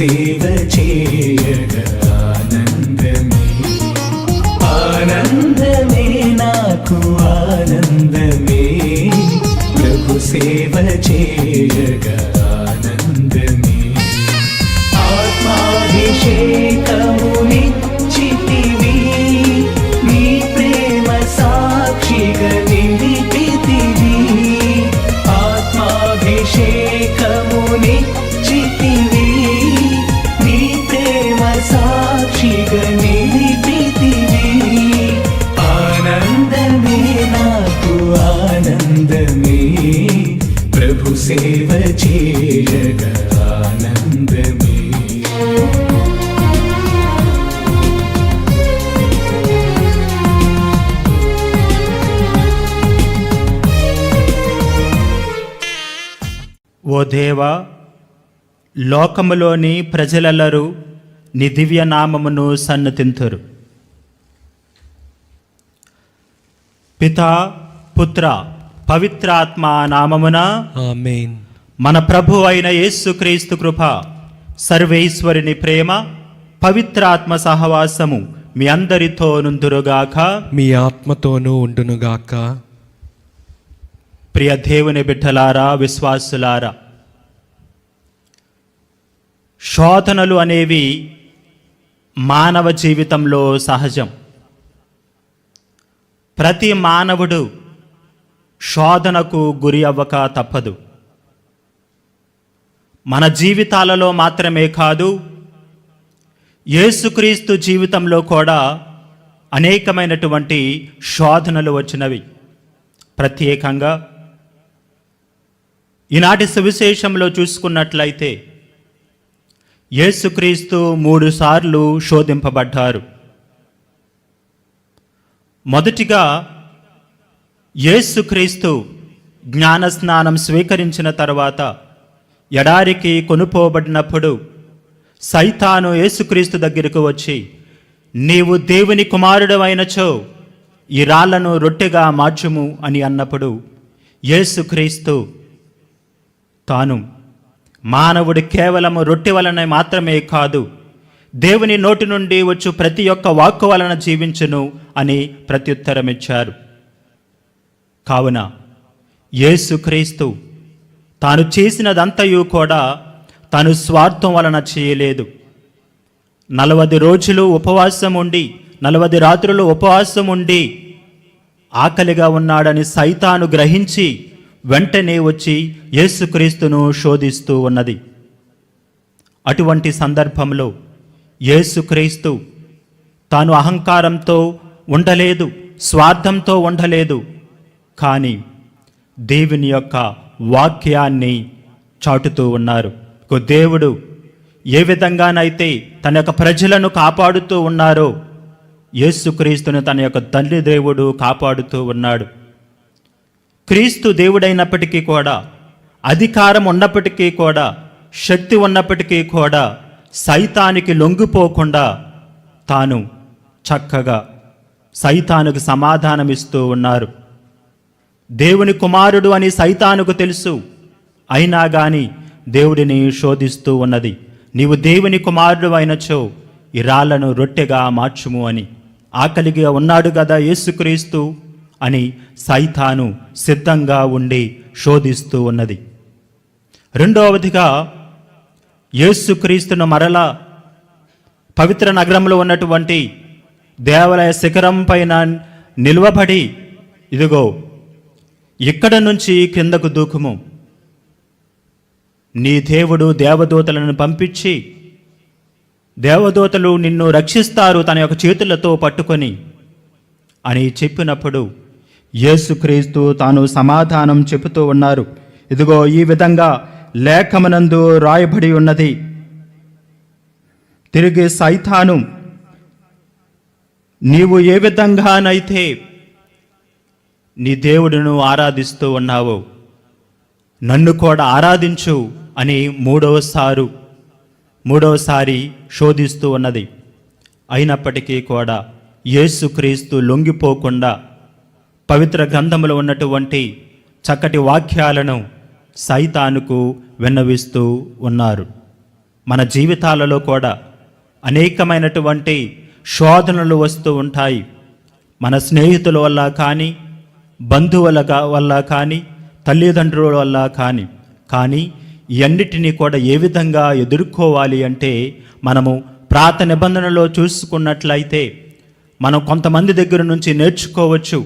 సేవ చేయగా ఆనందమే, ఆనందమే నాకు ఆనందమే, ప్రభు సేవ చేయగా ఆనందమే. ఆత్మాభిషేకమునిచ్చితివి, నీ ప్రేమ సాక్షిగా నిలిపితివి. ఆత్మాభిషేకమునిచ్చితివి, నీ ప్రేమ సాక్షిగా నిలిపితివి. ఆనందమే నాకు ఆనందమే, ప్రభు సేవ చేయగా ఆనందమే. ఓ దేవా, లోకములోని ప్రజలెల్లరూ నీ దివ్య నామమును సన్నతింతురు. పితా, పుత్ర, పవిత్రాత్మ నామమున ఆమేన్. మన ప్రభు అయిన యేసుక్రీస్తు కృప, సర్వేశ్వరుని ప్రేమ, పవిత్రాత్మ సహవాసము మీ అందరితో నుందురుగాక. మీ ఆత్మతోనూ ఉండునుగాక. ప్రియ దేవుని బిడ్డలారా, విశ్వాసులారా, శోధనలు అనేవి మానవ జీవితంలో సహజం. ప్రతి మానవుడు శోధనకు గురి అవ్వక తప్పదు. మన జీవితాలలో మాత్రమే కాదు, యేసుక్రీస్తు జీవితంలో కూడా అనేకమైనటువంటి శోధనలు వచ్చినవి. ప్రత్యేకంగా ఈనాటి సువిశేషంలో చూసుకున్నట్లయితే యేసుక్రీస్తు 3 సార్లు శోధింపబడ్డారు. మొదటిగా యేసుక్రీస్తు జ్ఞానస్నానం స్వీకరించిన తర్వాత ఎడారికి కొనుపోబడినప్పుడు సైతాను యేసుక్రీస్తు దగ్గరకు వచ్చి, నీవు దేవుని కుమారుడవైనచో ఈ రాళ్లను రొట్టెగా మార్చుము అని అన్నప్పుడు యేసుక్రీస్తు తాను మానవుడు కేవలము రొట్టె వలన మాత్రమే కాదు, దేవుని నోటి నుండి వచ్చు ప్రతి ఒక్క వాక్కు వలన జీవించును అని ప్రత్యుత్తరమిచ్చారు. కావున యేసుక్రీస్తు తాను చేసినదంతయు కూడా తాను స్వార్థం వలన చేయలేదు. 40 రోజులు ఉపవాసం ఉండి 40 రాత్రులు ఉపవాసం ఉండి ఆకలిగా ఉన్నాడని సైతాను గ్రహించి వెంటనే వచ్చి యేసుక్రీస్తును శోధిస్తూ ఉన్నది. అటువంటి సందర్భంలో యేసుక్రీస్తు తాను అహంకారంతో ఉండలేదు, స్వార్థంతో ఉండలేదు, కానీ దేవుని యొక్క వాక్యాన్ని చాటుతూ ఉన్నారు. దేవుడు ఏ విధంగానైతే తన యొక్క ప్రజలను కాపాడుతూ ఉన్నారో యేసుక్రీస్తును తన యొక్క తండ్రి దేవుడు కాపాడుతూ ఉన్నాడు. క్రీస్తు దేవుడైనప్పటికీ కూడా, అధికారం ఉన్నప్పటికీ కూడా, శక్తి ఉన్నప్పటికీ కూడా సైతానికి లొంగిపోకుండా తాను చక్కగా సైతానుకు సమాధానమిస్తూ ఉన్నారు. దేవుని కుమారుడు అని సైతానుకు తెలుసు, అయినా కానీ దేవుడిని శోధిస్తూ ఉన్నది. నీవు దేవుని కుమారుడు అయినచో ఈ రాళ్లను రొట్టెగా మార్చుము అని. ఆకలిగా ఉన్నాడు కదా యేసుక్రీస్తు అని సైతాను సిద్ధంగా ఉండి శోధిస్తూ ఉన్నది. రెండవదిగా యేసుక్రీస్తును మరలా పవిత్ర నగరంలో ఉన్నటువంటి దేవాలయ శిఖరం పైన నిలువబడి, ఇదిగో ఇక్కడ నుంచి కిందకు దూకుము, నీ దేవుడు దేవదూతలను పంపించి దేవదూతలు నిన్ను రక్షిస్తారు తన యొక్క చేతులతో పట్టుకొని అని చెప్పినప్పుడు యేసుక్రీస్తు తాను సమాధానం చెబుతూ ఉన్నారు. ఇదిగో ఈ విధంగా లేఖమునందు రాయబడి ఉన్నది. తిరిగి సైతాను, నీవు ఏ విధంగానైతే నీ దేవుడును ఆరాధిస్తూ ఉన్నావో నన్ను కూడా ఆరాధించు అని మూడోసారి శోధిస్తూ ఉన్నది. అయినప్పటికీ కూడా యేసుక్రీస్తు లొంగిపోకుండా పవిత్ర గ్రంథంలో ఉన్నటువంటి చక్కటి వాక్యాలను సైతానుకు విన్నవిస్తూ ఉన్నారు. మన జీవితాలలో కూడా అనేకమైనటువంటి శోధనలు వస్తూ ఉంటాయి. మన స్నేహితుల వల్ల కానీ, బంధువుల వల్ల కానీ, తల్లిదండ్రుల వల్ల కానీ ఇవన్నిటినీ కూడా ఏ విధంగా ఎదుర్కోవాలి అంటే మనము ప్రాత నిబంధనలో చూసుకున్నట్లయితే మనం కొంతమంది దగ్గర నుంచి నేర్చుకోవచ్చు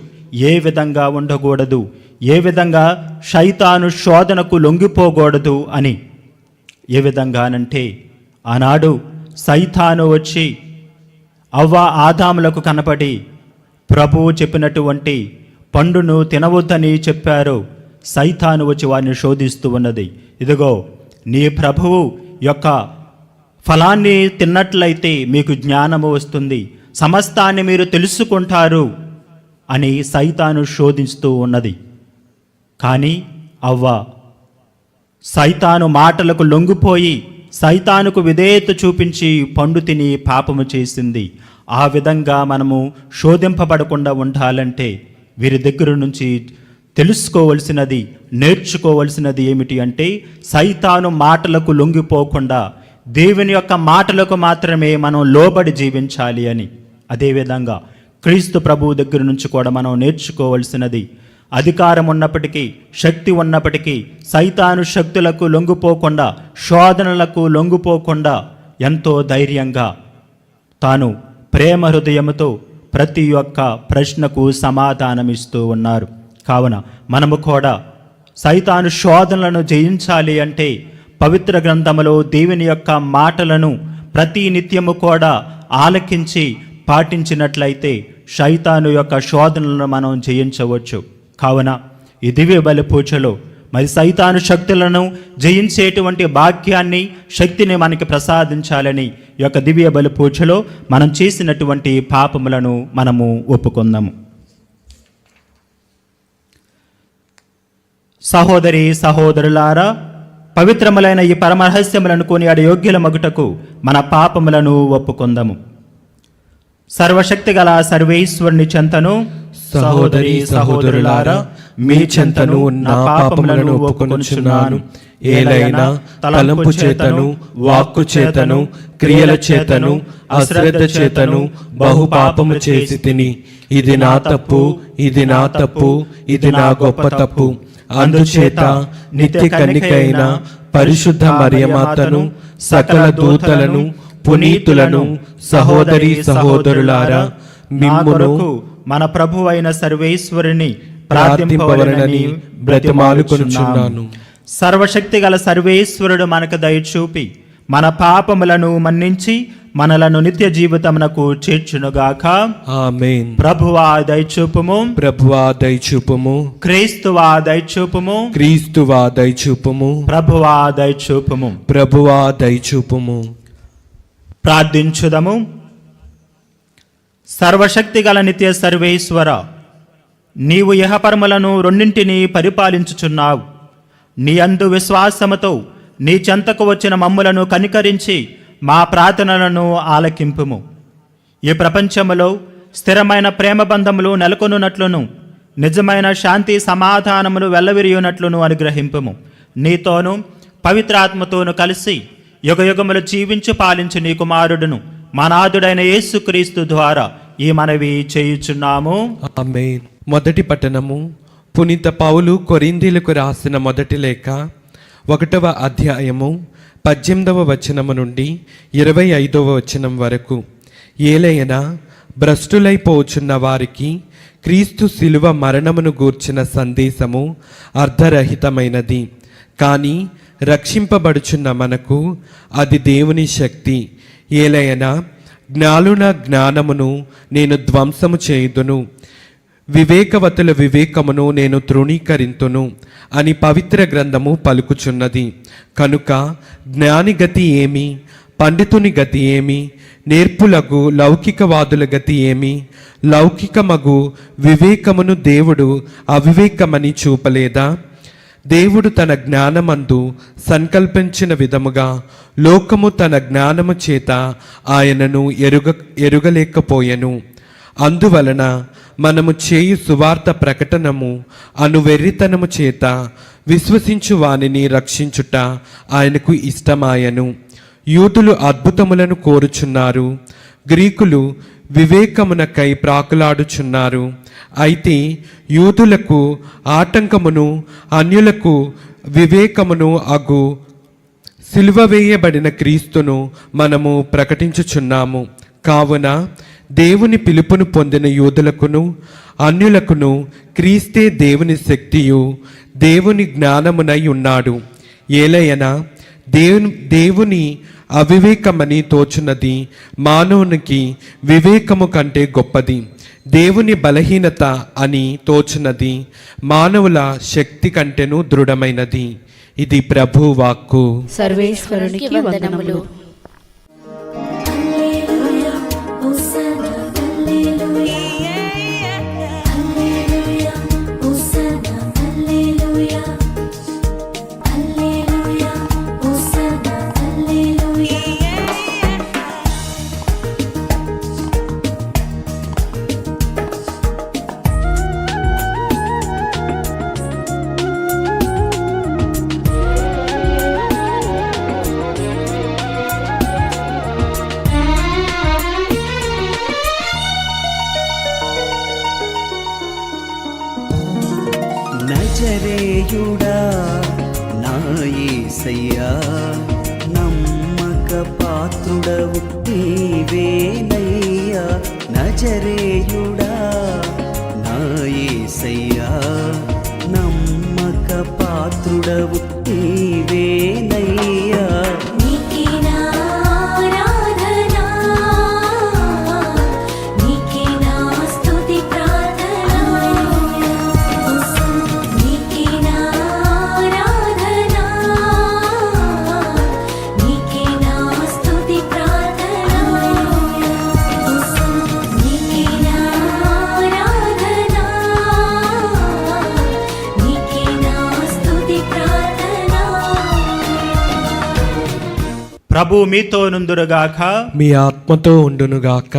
ఏ విధంగా ఉండకూడదు, ఏ విధంగా శైతాను శోధనకు లొంగిపోకూడదు అని. ఏ విధంగానంటే ఆనాడు సైతాను వచ్చి అవ్వ ఆదాములకు కనపడి ప్రభువు చెప్పినటువంటి పండును తినవద్దని చెప్పారు. సైతాను వచ్చి వారిని శోధిస్తూ ఉన్నది. ఇదిగో నీ ప్రభువు యొక్క ఫలాన్ని తిన్నట్లయితే మీకు జ్ఞానము వస్తుంది, సమస్తాన్ని మీరు తెలుసుకుంటారు అని సైతాను శోధిస్తూ ఉన్నది. కానీ అవ్వ సైతాను మాటలకు లొంగిపోయి సైతానుకు విధేయత చూపించి పండు తిని పాపము చేసింది. ఆ విధంగా మనము శోధింపబడకుండా ఉండాలంటే వీరి దగ్గర నుంచి తెలుసుకోవలసినది, నేర్చుకోవలసినది ఏమిటి అంటే సైతాను మాటలకు లొంగిపోకుండా దేవుని యొక్క మాటలకు మాత్రమే మనం లోబడి జీవించాలి అని. అదేవిధంగా క్రీస్తు ప్రభువు దగ్గర నుంచి కూడా మనం నేర్చుకోవలసినది, అధికారం ఉన్నప్పటికీ, శక్తి ఉన్నప్పటికీ సైతాను శక్తులకు లొంగిపోకుండా, శోధనలకు లొంగిపోకుండా ఎంతో ధైర్యంగా తాను ప్రేమ హృదయముతో ప్రతి ఒక్క ప్రశ్నకు సమాధానమిస్తూ ఉన్నారు. కావున మనము కూడా సైతాను శోధనలను జయించాలి అంటే పవిత్ర గ్రంథములో దేవుని యొక్క మాటలను ప్రతి నిత్యము కూడా ఆలకించి పాటించినట్లయితే సైతాను యొక్క శోధనలను మనం జయించవచ్చు. కావున ఈ దివ్య బలి పూజలో మరి సైతాను శక్తులను జయించేటువంటి భాగ్యాన్ని, శక్తిని మనకి ప్రసాదించాలని ఈ యొక్క దివ్య బలి పూజలో మనం చేసినటువంటి పాపములను మనము ఒప్పుకుందాము. సహోదరి సహోదరులారా, పవిత్రములైన ఈ పరమరహస్యములను కొనియాడే యోగ్యుల మగుటకు మన పాపములను ఒప్పుకుందాము. సర్వశక్తి గల సర్వేశ్వరుని చెంతను, సహోదరి సహోదరులారా, మీ చెంతను నా పాపములను ఒప్పుకొనుచున్నాను. ఏలైనా తలంపు చేతను, వాక్కు చేతను, క్రియల చేతను, అశ్రద్ధ చేతను బహు పాపము చేసి తిని. ఇది నా తప్పు, ఇది నా తప్పు, ఇది నా గొప్ప తప్పు. అందుచేత నిత్య కన్నికైన పరిశుద్ధ మరియమాతను, సకల దూతలను, పునీతులను, సహోదరి సహోదరులారా, మిమ్మును మన ప్రభు అయిన సర్వేశ్వరుని ప్రార్థింపవలనని బ్రతిమాలుకొనుచున్నాను. సర్వశక్తి గల సర్వేశ్వరుడు మనకు దయచూపి మన పాపములను మన్నించి మనలను నిత్య జీవితమునకు చేర్చునుగాక. ఆమేన్. ప్రభువా దయచూపుము, ప్రభువా దయచూపుము, క్రీస్తువా దయచూపుము, క్రీస్తువా దయచూపుము, ప్రభువా దయచూపుము. ప్రభువా దయచూపుము. ప్రార్థించుదము. సర్వశక్తి గల నిత్య సర్వేశ్వర, నీవు ఇహపరములను రెండింటినీ పరిపాలించుచున్నావు. నీ అందు విశ్వాసముతో నీ చెంతకు వచ్చిన మమ్ములను కనికరించి మా ప్రార్థనలను ఆలకింపుము. ఈ ప్రపంచములో స్థిరమైన ప్రేమ బంధములు నెలకొనున్నట్లును నిజమైన శాంతి సమాధానములు వెల్లవిరియునట్లును అనుగ్రహింపుము. నీతోనూ పవిత్రాత్మతోనూ కలిసి యుగయుగములు జీవించు పాలించు నీ కుమారుడును మా నాథుడైన యేసుక్రీస్తు ద్వారా ఈ మనవి చేయుచున్నాము. ఆమేన్. మొదటి పట్టణము పునీత పౌలు కొరింథీలకు రాసిన మొదటి లేఖ 1వ అధ్యాయము 18వ వచనము నుండి 25వ వచనం వరకు. ఏలయనా భ్రష్టులైపోచున్న వారికి క్రీస్తు శిలువ మరణమును గూర్చిన సందేశము అర్ధరహితమైనది, కానీ రక్షింపబడుచున్న మనకు అది దేవుని శక్తి. ఏలయనా జ్ఞానుల జ్ఞానమును నేను ధ్వంసము చేయుదును, వివేకవతుల వివేకమును నేను తృణీకరింతును అని పవిత్ర గ్రంథము పలుకుచున్నది. కనుక జ్ఞాని గతి ఏమి, పండితుని గతి ఏమి, నేర్పులగు లౌకికవాదుల గతి ఏమి? లౌకికమగు వివేకమును దేవుడు అవివేకమని చూపలేదా? దేవుడు తన జ్ఞానమందు సంకల్పించిన విధముగా లోకము తన జ్ఞానము చేత ఆయనను ఎరుగలేకపోయెను. అందువలన మనము చేయు సువార్త ప్రకటనము అను వెర్రితనము చేత విశ్వసించు వానిని రక్షించుట ఆయనకు ఇష్టమాయను. యూదులు అద్భుతములను కోరుచున్నారు, గ్రీకులు వివేకమునకై ప్రాకులాడుచున్నారు. అయితే యూదులకు ఆటంకమును అన్యులకు వివేకమును అగు సిలువ వేయబడిన క్రీస్తును మనము ప్రకటించుచున్నాము. కావున దేవుని పిలుపును పొందిన యూదులకును అన్యులకును క్రీస్తే దేవుని శక్తియు దేవుని జ్ఞానమునై ఉన్నాడు. ఏలయనా దేవుని అవివేకమని తోచున్నది మానవునికి వివేకము కంటే గొప్పది, దేవుని బలహీనత అని తోచున్నది మానవుల శక్తి కంటేను దృఢమైనది. ఇది ప్రభు వాక్కు. సర్వేశ్వరునికి వందనములు. నజరేయుడా నా యేసయ్యా, నమ్మక పాత్రుడవు నీవేనయ్యా. నజరేయుడా నా యేసయ్యా, నమ్మక పాత్రుడవు నీవేనయ్యా. ప్రభు మీతో నుందురుగాక, మీ ఆత్మతో ఉండునుగాక.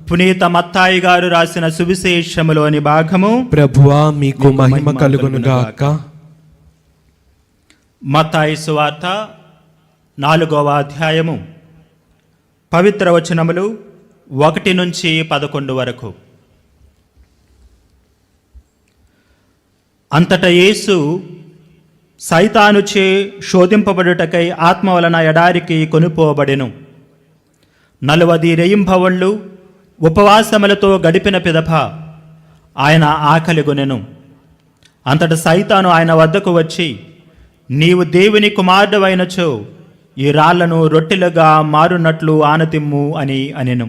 పునీత మత్తాయి గారు రాసిన సువిశేషములోని భాగము. ప్రభువా మీకు మహిమ కలుగునుగాక. మత్తాయి సువార్త 4వ అధ్యాయము పవిత్ర వచనములు 1 నుంచి 11 వరకు. అంతటా యేసు సైతానుచే శోధింపబడుటకై ఆత్మ వలన ఎడారికి కొనుపోబడెను. 40 రెయింభవళ్ళు ఉపవాసములతో గడిపిన పిదప ఆయన ఆకలిగొనెను. అంతట సైతాను ఆయన వద్దకు వచ్చి, నీవు దేవుని కుమారుడవైనచో ఈ రాళ్లను రొట్టెలుగా మారునట్లు ఆనతిమ్ము అని అనెను.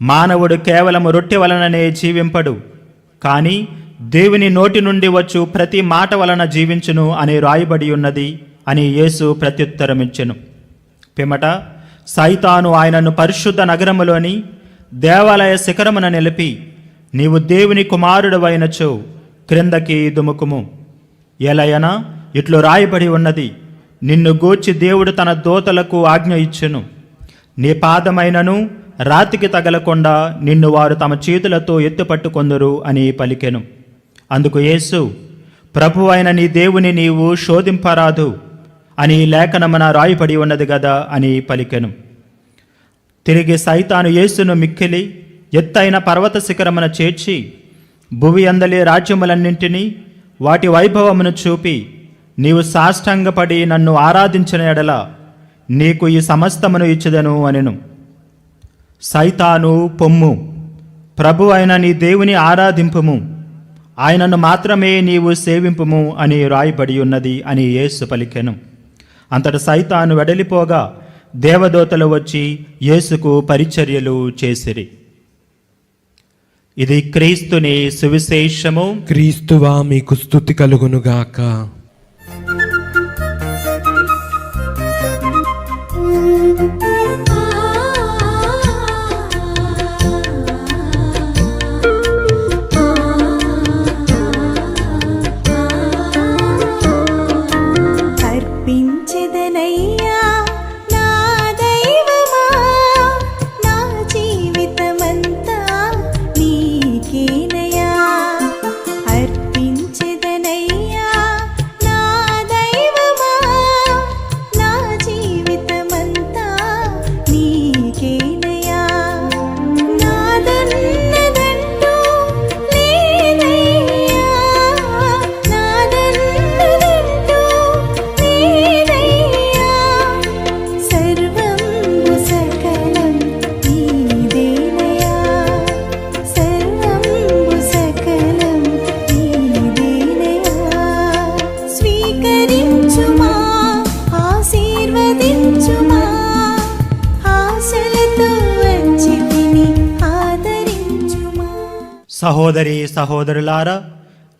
మానవుడు కేవలము రొట్టె వలననే జీవింపడు, కానీ దేవుని నోటి నుండి వచ్చు ప్రతి మాట వలన జీవించును అని రాయబడి ఉన్నది అని యేసు ప్రత్యుత్తరమిచ్చెను. పిమ్మట సైతాను ఆయనను పరిశుద్ధ నగరములోని దేవాలయ శిఖరమున నిలిపి, నీవు దేవుని కుమారుడవైనచో క్రిందకి దుముకుము, ఎలయనా ఇట్లు రాయబడి ఉన్నది, నిన్ను గూర్చి దేవుడు తన దూతలకు ఆజ్ఞ ఇచ్చెను, నీ పాదమైనను రాతికి తగలకుండా నిన్ను వారు తమ చేతులతో ఎత్తుపట్టుకొందురు అని పలికెను. అందుకు యేసు, ప్రభు అయిన నీ దేవుని నీవు శోధింపరాదు అని లేఖనమున రాయబడి ఉన్నది గదా అని పలికెను. తిరిగి సైతాను యేసును మిక్కిలి ఎత్తైన పర్వత శిఖరమున చేర్చి భువి అందలి రాజ్యములన్నింటినీ వాటి వైభవమును చూపి, నీవు సాష్టాంగపడి నన్ను ఆరాధించిన ఎడల నీకు ఈ సమస్తమును ఇచ్చెదను అనెను. సైతాను పొమ్ము, ప్రభు అయిన నీ దేవుని ఆరాధింపుము, ఆయనను మాత్రమే నీవు సేవింపుము అని రాయబడి ఉన్నది అని యేసు పలికెను. అంతట సైతాను వెడలిపోగా దేవదూతలు వచ్చి యేసుకు పరిచర్యలు చేసిరి. ఇది క్రీస్తుని సువిశేషము. క్రీస్తువా మీకు స్తుతి కలుగునుగాక. సహోదరి సహోదరులారా,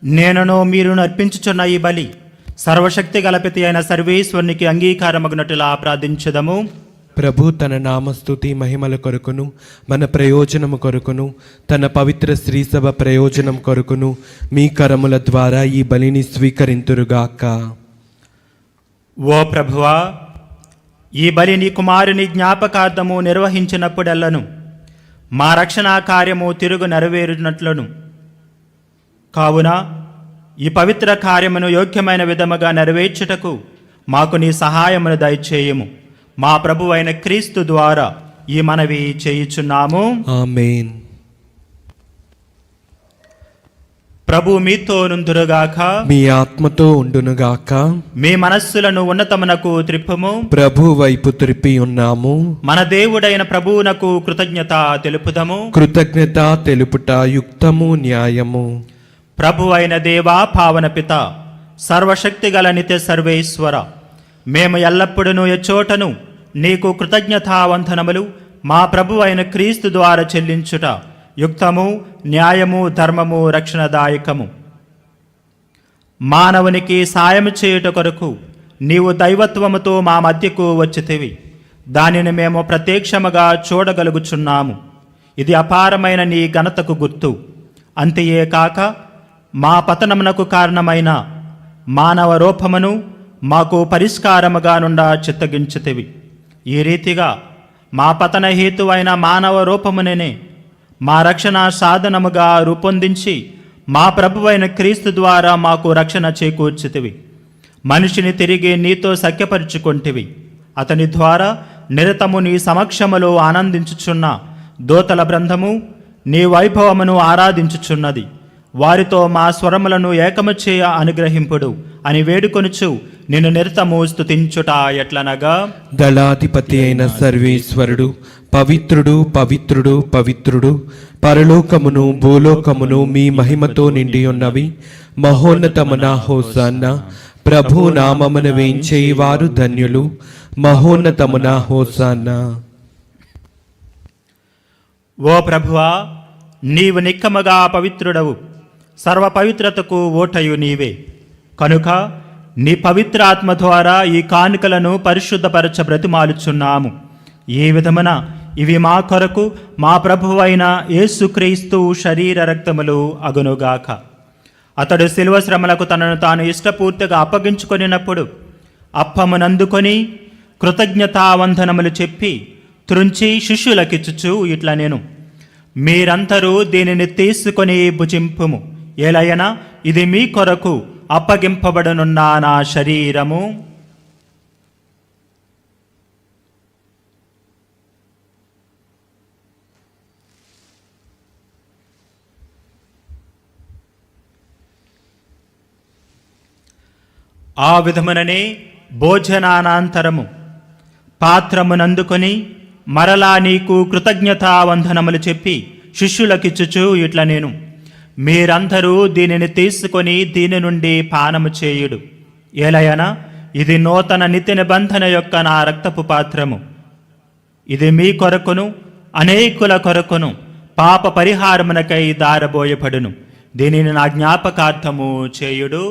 నేనును మీరు అర్పించుచున్న ఈ బలి సర్వశక్తి గలపితి అయిన సర్వేశ్వరునికి అంగీకారమగునట్టులా ప్రార్థించుదము. ప్రభు తన నామస్తుతి మహిమల కొరకును మన ప్రయోజనము కొరకును తన పవిత్ర శ్రీసభ ప్రయోజనం కొరకును మీ కరముల ద్వారా ఈ బలిని స్వీకరింతురుగాక. ఓ ప్రభువా, ఈ బలి నీ కుమారుని జ్ఞాపకార్థము నిర్వహించినప్పుడెల్లను మా రక్షణ కార్యము తిరుగు నెరవేరునట్లను, కావున ఈ పవిత్ర కార్యమును యోగ్యమైన విధముగా నెరవేర్చుటకు మాకు నీ సహాయమును దయచేయము. మా ప్రభువైన క్రీస్తు ద్వారా ఈ మనవి చేయుచున్నాము. ఆమేన్. ప్రభు మీతో నుందురుగాక, మీ ఆత్మతో ఉండునుగాక. మీ మనస్సులను ఉన్నతమునకు త్రిప్పుము. ప్రభు వైపు త్రిప్పి ఉన్నాము. మన దేవుడైన ప్రభువునకు కృతజ్ఞత తెలుపుదము. కృతజ్ఞత తెలుపుట యుక్తము న్యాయము. ప్రభు అయిన దేవా, పావన పిత, సర్వశక్తి గల నిత్య సర్వేశ్వర, మేము ఎల్లప్పుడూ ఎచ్చోటను నీకు కృతజ్ఞతావందనములు మా ప్రభు అయిన క్రీస్తు ద్వారా చెల్లించుట యుక్తము, న్యాయము, ధర్మము, రక్షణదాయకము. మానవునికి సాయము చేయుట కొరకు నీవు దైవత్వముతో మా మధ్యకు వచ్చితివి. దానిని మేము ప్రత్యక్షముగా చూడగలుగుచున్నాము. ఇది అపారమైన నీ ఘనతకు గుర్తు. అంతయే కాక మా పతనమునకు కారణమైన మానవ రూపమును మాకు పరిష్కారముగా నుండా చిత్తగించితివి. ఈ రీతిగా మా పతన హేతువైన మానవ రూపముననే మా రక్షణ సాధనముగా రూపొందించి మా ప్రభువైన క్రీస్తు ద్వారా మాకు రక్షణ చేకూర్చితివి. మనిషిని తిరిగి నీతో సఖ్యపరుచుకొంటివి. అతని ద్వారా నిరతము నీ సమక్షములో ఆనందించుచున్న దూతల బృందము నీ వైభవమును ఆరాధించుచున్నది. వారితో మా స్వరములను ఏకము చేయ అనుగ్రహింపుడు అని వేడుకొనుచు నిన్ను నిరతము స్తుతించుట ఎట్లనగా, దళాధిపతి అయిన సర్వేశ్వరుడు పవిత్రుడు పవిత్రుడు పవిత్రుడు, పరలోకమును భూలోకమును మీ మహిమతో నిండి ఉన్నవి. మహోన్నతమున హోసన్నా, ప్రభు నామమున వేంచేవారు ధన్యులు. మహోన్నతమున హోసన్నా. ఓ ప్రభువా, నీవు నిక్కముగా పవిత్రుడవు, సర్వ పవిత్రతకు ఓటయు నీవే. కనుక నీ పవిత్ర ఆత్మ ద్వారా ఈ కానుకలను పరిశుద్ధపరచ బ్రతిమాలుచున్నాము. ఈ విధమున ఇవి మా కొరకు మా ప్రభువైన యేసుక్రీస్తు శరీర రక్తములు అగునుగాక. అతడు శిలువ శ్రమలకు తనను తాను ఇష్టపూర్తిగా అప్పగించుకొనినప్పుడు అప్పమునందుకొని కృతజ్ఞతావందనములు చెప్పి త్రుంచి శిష్యులకిచ్చుచు ఇట్లా నేను, మీరందరూ దీనిని తీసుకొని భుజింపుము. ఏలయనా ఇది మీ కొరకు అప్పగింపబడనున్న నా శరీరము. ఆ విధముననే భోజనానంతరము పాత్రమునందుకొని మరలా నీకు కృతజ్ఞతావందనములు చెప్పి శిష్యులకిచ్చుచు ఇట్లా నేను, మీరందరూ దీనిని తీసుకొని దీని నుండి పానము చేయుడు. ఏలయనా ఇది నూతన నిత్య నిబంధన యొక్క నా రక్తపు పాత్రము. ఇది మీ కొరకును అనేకుల కొరకును పాప పరిహారమునకై దారబోయబడును. దీనిని నా జ్ఞాపకార్థము చేయుడు.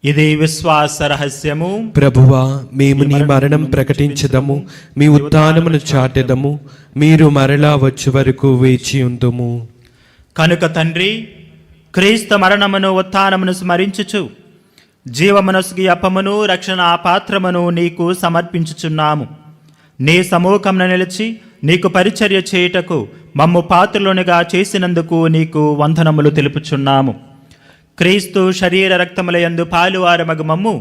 ఇది విశ్వాస రహస్యము. ప్రభువా, మేము నీ మరణం ప్రకటించదము, మీ ఉత్థానమును చాటెదము. మీరు మరలా వచ్చే వరకు వేచి ఉందుము. కనుక తండ్రి, క్రీస్తు మరణమును ఉత్థానమును స్మరించుచు జీవమనస్సు అప్పమును రక్షణ పాత్రమును నీకు సమర్పించుచున్నాము. నీ సముఖమున నిలిచి నీకు పరిచర్య చేయుటకు మమ్ము పాత్రులునిగా చేసినందుకు నీకు వందనములు తెలుపుచున్నాము. క్రీస్తు శరీర రక్తములయందు పాలువారమగు మమ్ము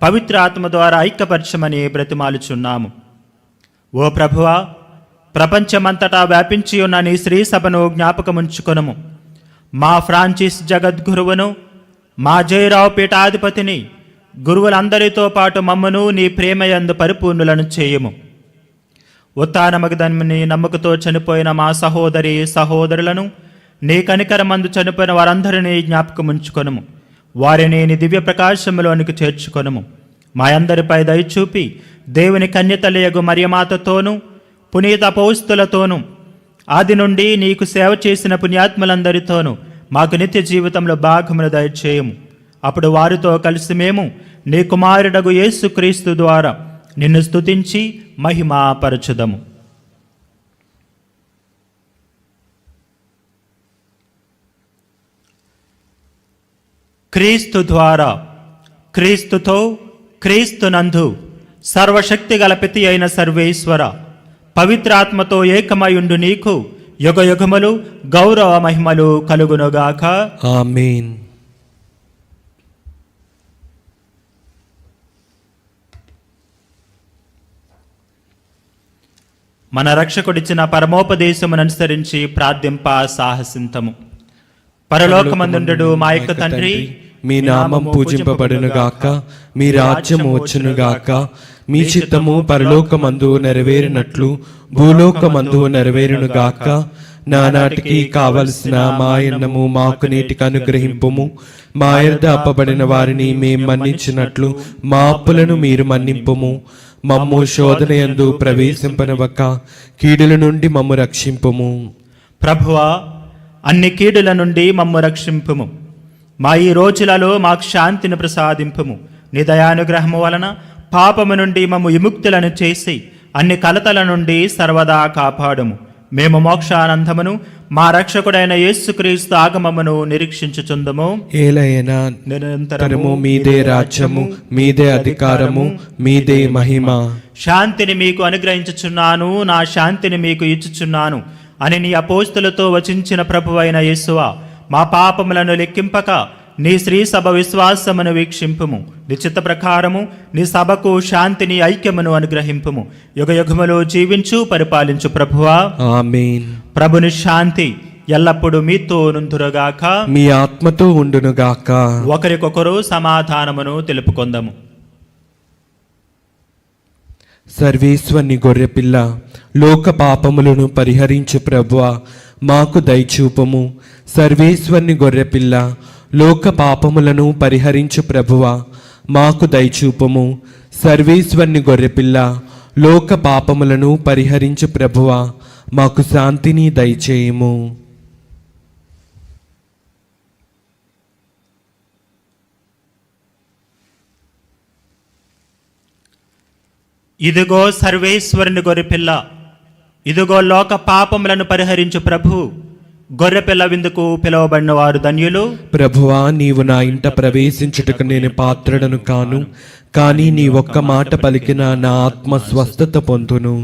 పవిత్ర ఆత్మ ద్వారా ఐక్యపరచమని బ్రతిమాలుచున్నాము. ఓ ప్రభువా, ప్రపంచమంతటా వ్యాపించి ఉన్న నీ శ్రీ సభను జ్ఞాపకముంచుకొనుము. మా ఫ్రాన్సిస్ జగద్గురువును, మా జయరావు పీఠాధిపతిని, గురువులందరితో పాటు మమ్మను నీ ప్రేమయందు పరిపూర్ణులను చేయుము. ఉత్థానమగదన్ని నమ్మకతో చనిపోయిన మా సహోదరి సహోదరులను, నీ కనికరమందు చనిపోయిన వారందరినీ జ్ఞాపకముంచుకొనుము. వారిని నీ దివ్య ప్రకాశములోనికి చేర్చుకొనుము. మా అందరిపై దయచూపి దేవుని కన్యతలయగు మరియమాతతోనూ పునీత అపోస్తులతోనూ ఆది నుండి నీకు సేవ చేసిన పుణ్యాత్ములందరితోనూ మాకు నిత్య జీవితంలో భాగమును దయచేయము. అప్పుడు వారితో కలిసి మేము నీ కుమారుడగు యేసుక్రీస్తు ద్వారా నిన్ను స్తుతించి మహిమపరచుదము. క్రీస్తు ద్వారా, క్రీస్తుతో, క్రీస్తునందు సర్వశక్తి గల పితి అయిన సర్వేశ్వర, పవిత్రాత్మతో ఏకమయుండు నీకు యుగ యుగములు గౌరవ మహిమలు కలుగునుగాక. ఆమేన్. మన రక్షకుడిచ్చిన పరమోపదేశమును అనుసరించి ప్రార్థింప సాహసింతము. పరలోకమందుండు మా యొక్క తండ్రి, మీ నామం పూజింపబడునుగాక, మీ రాజ్యం వచ్చునుగాక, మీ చిత్తము పరలోకమందు నెరవేరినట్లు భూలోకమందు నెరవేరునుగాక. నానాటికి కావలసిన మా అన్నము మాకు నేటికి అనుగ్రహింపుము. మా యొద్ద అప్పబడిన వారిని మేము మన్నించినట్లు మా అప్పులను మీరు మన్నింపుము. మమ్ము శోధన యందు ప్రవేశింపనివ్వక కీడుల నుండి మమ్ము రక్షింపుము. ప్రభువా, అన్ని కీడుల నుండి మమ్ము రక్షింపుము. మా ఈ రోజులలో మాకు శాంతిని ప్రసాదింపుము. నీ దయానుగ్రహము వలన పాపము నుండి మమ్ము విముక్తులను చేసి అన్ని కలతల నుండి సర్వదా కాపాడుము. మేము మోక్షానందమును మా రక్షకుడైన యేసుక్రీస్తు ఆగమమును నిరీక్షించుచుందము. ఏలైనా నిరంతరము మీదే రాజ్యము, మీదే అధికారము, మీదే మహిమ. శాంతిని మీకు అనుగ్రహించుచున్నాను, నా శాంతిని మీకు ఇచ్చుచున్నాను అని నీ అపోస్తులతో వచించిన ప్రభువైన యేసువా, మా పాపములను లెక్కింపక నీ శ్రీ సభ విశ్వాసమును వీక్షింపుము. నిశ్చిత ప్రకారము నీ సభకు శాంతిని ఐక్యమును అనుగ్రహింపుము. యుగయుగములో జీవించు పరిపాలించు ప్రభువా. ఆమేన్. ప్రభుని శాంతి ఎల్లప్పుడూ మీతో నుందురుగాక. మీ ఆత్మతో ఉండునుగాక. ఒకరికొకరు సమాధానమును తెలుపుకొందము. సర్వేశ్వరుని గొర్రెపిల్ల, లోక పాపములను పరిహరించు ప్రభువా, మాకు దయచూపము. సర్వేశ్వరుని గొర్రెపిల్ల, లోక పాపములను పరిహరించు ప్రభువా, మాకు దయచూపము. సర్వేశ్వరుని గొర్రెపిల్ల, లోక పాపములను పరిహరించు ప్రభువా, మాకు శాంతిని దయచేయము. ఇదిగో సర్వేశ్వరుని గొర్రెపిల్ల, ఇదిగో లోక పాపములను పరిహరించు ప్రభు. గొర్రెపిల్ల విందుకు పిలువబడిన వారు ధన్యులు. ప్రభువా, నీవు నా ఇంట ప్రవేశించుటకు నేను పాత్రుడను కాను, కానీ నీ ఒక్క మాట పలికిన నా ఆత్మ స్వస్థత పొందును.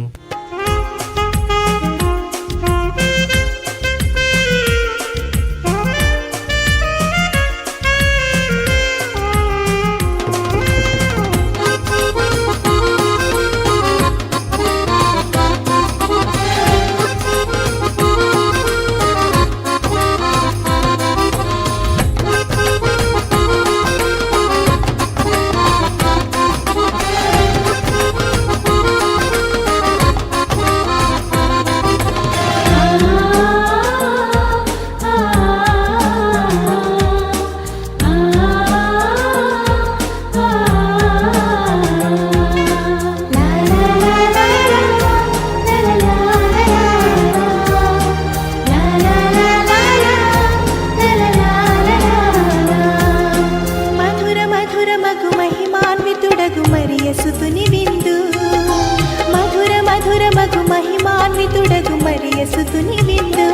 మహిమాన్వితుడగు మరియసుతుని విందు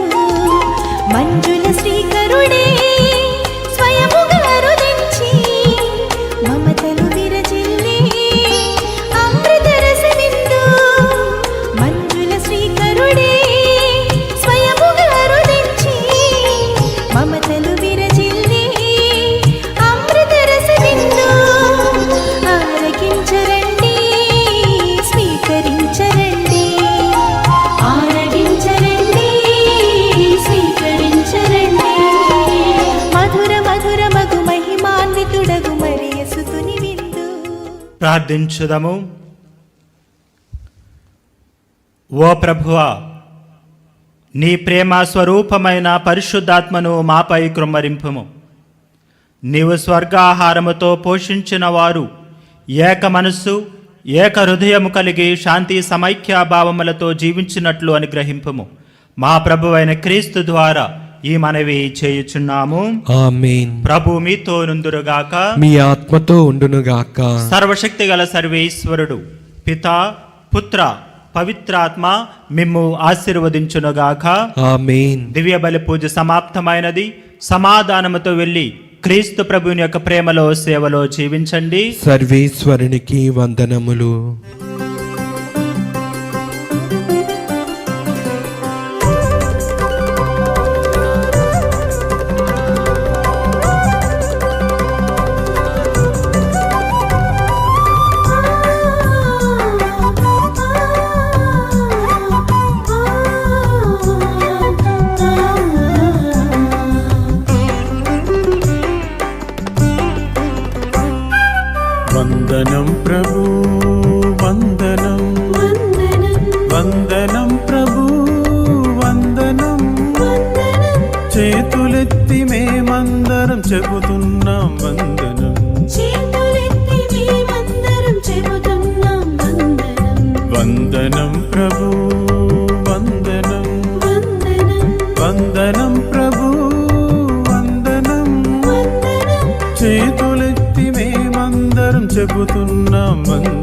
మంజుల శ్రీకరుడే స్వయముగా అరుదించి మమతలు విరజిల్లి అమృత రస విందు మంజుల శ్రీకరుడే స్వయముగా అరుదించి మమతలు విరజిల్లి అమృత రస విందు ఆరగించరండి స్వీకరించరండి ప్రార్థించుదము. ఓ ప్రభువా, నీ ప్రేమ స్వరూపమైన పరిశుద్ధాత్మను మాపై కృమ్మరింపుము. నీవు స్వర్గాహారముతో పోషించిన వారు ఏక మనస్సు ఏక హృదయము కలిగి శాంతి సమైక్యాభావములతో జీవించినట్లు అనుగ్రహింపుము. మా ప్రభువైన క్రీస్తు ద్వారా ఈ మనవి చేయుచున్నాము. ఆమేన్. ప్రభు మీతో నుందురుగాక. మీ ఆత్మతో ఉండునుగాక. సర్వశక్తి గల సర్వేశ్వరుడు పితా పుత్ర పవిత్రాత్మ మిమ్ము ఆశీర్వదించునుగాక. ఆమేన్. దివ్య బలి పూజ సమాప్తమైనది. సమాధానముతో వెళ్ళి క్రీస్తు ప్రభుని యొక్క ప్రేమలో సేవలో జీవించండి. సర్వేశ్వరునికి వందనములు. వందనం ప్రభు వందనం, వందనం ప్రభు వందనం. చేతులెత్తి మేమందరం చెబుతున్నాం వందనం, వందనం ప్రభు వందనం, వందనం ప్రభు వందనం. చేతులెత్తి మేమందరం చెబుతున్నాం వందనం.